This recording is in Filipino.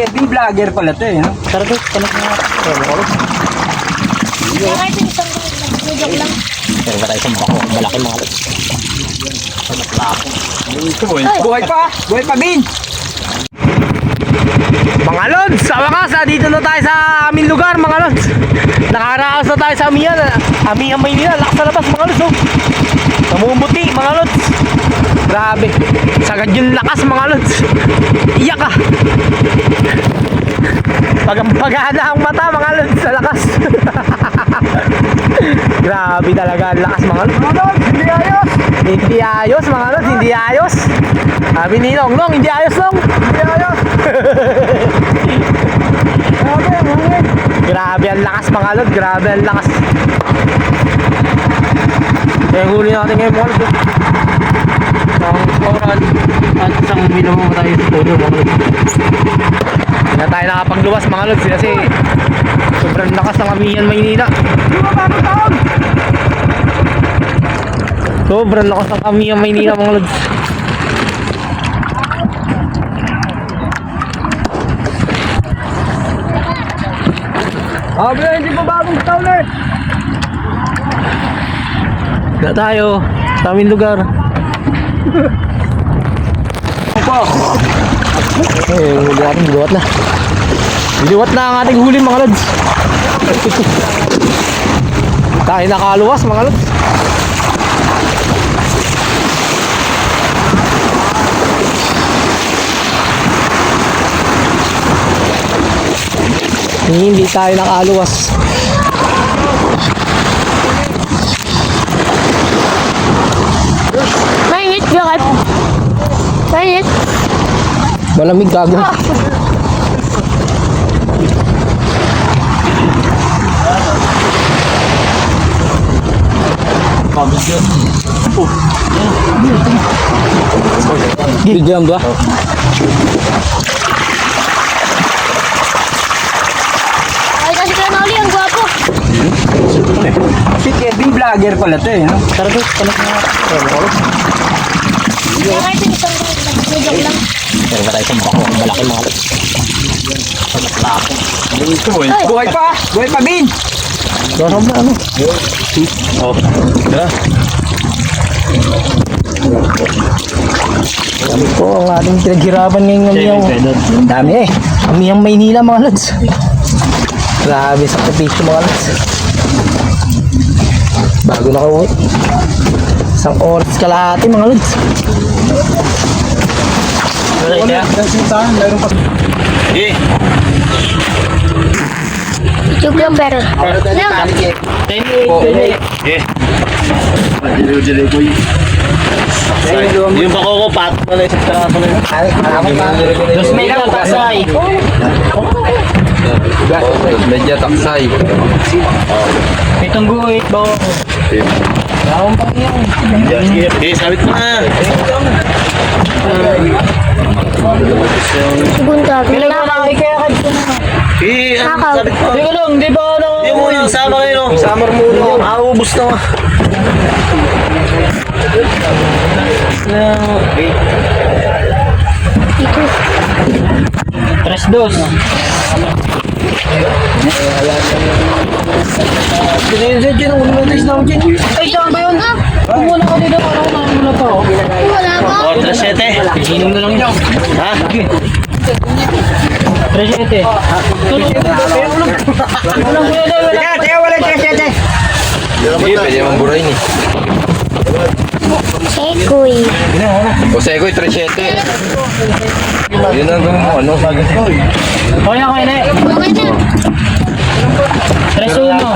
Kevin, vlogger pala to eh, no? Tara doon, tanong nga. Kaya ito isang joke lang. Pero ba tayo sa bako? Malaki mga lods. Buhay pa, Bin! Mga lods, sa wakas, dito na tayo sa aming lugar mga lods. Nakaraos na tayo sa Amihan. Amihan Maynila, lakas na labas mga lods. Oh. Namumuti mga lods. Grabe, sagad yung lakas mga lods. Iyak ah. Pagana ang mata mga lods sa lakas. Grabe talaga ang lakas mga lods. Hindi ayos! Hindi ayos mga lods, hindi ayos. Sabi ni Long, hindi ayos Long. Hindi ayos! Grabe ang lakas mga lods, grabe ang lakas. Kaya huli natin ngayon mga lods. Ang oras at isang minuto tayo sa todo mga lods. Hindi na tayo nakapagluwas mga lods kasi sobrang lakas ng Amihan Maynila. Sobrang lakas ng Amihan Maynila mga lods. Hindi pa bagong taon eh! Na tayo sa aming lugar. Opo! Huli natin, liwat na. Liwat na ang ating huli mga lods. Tayo nakaluwas mga lods. Hindi tayo nakaluwas. Mainit, bakit? Mainit. Malamig gago. Bigyan ba? Ay, kasi ka na uli, ang gwapo. Si Kevin, vlogger pala to eh, no? Tara doon, tanong nga. Kaya ito isang joke lang. Pero ba tayo sa bako? Malaki mga lods. Buhay pa, Bin! Dorong na ano? Sabi ko, ang ating pinaghirapan ngayong Amihang. Dami eh. Amihang Maynila mga lods. Grabe sa sakripisyo mga lods. Bago na kauwi. Isang oras kalahati mga lods. Joke lang pero. Yung bako ko, pat. Dos may lang, tasay. Medya taksay. Pitong guhit, bako ko. Lakong pang yan. Sabit mo na. Bunta. Kailan mo na kaya ka dito na. Nakaw. Sabit mo. Hindi ko lang, di ba ano? Yung mo yung sama kayo. Summer muna. Aubos na. Ito. Tres dos. Ay, saan ba yun? Muna ka dito. Ano muna to? Wala ba? O, tres sete. Inom na lang yun. Ha? Tres sete. Tulog na. Walang pwede. Teka, wala siya. Hindi, pwede naman buray ni. Sekoy. O Segoy, 3-7. Yun ang gawin mo, ano? Okay na, okay na. Okay na. Tres uno.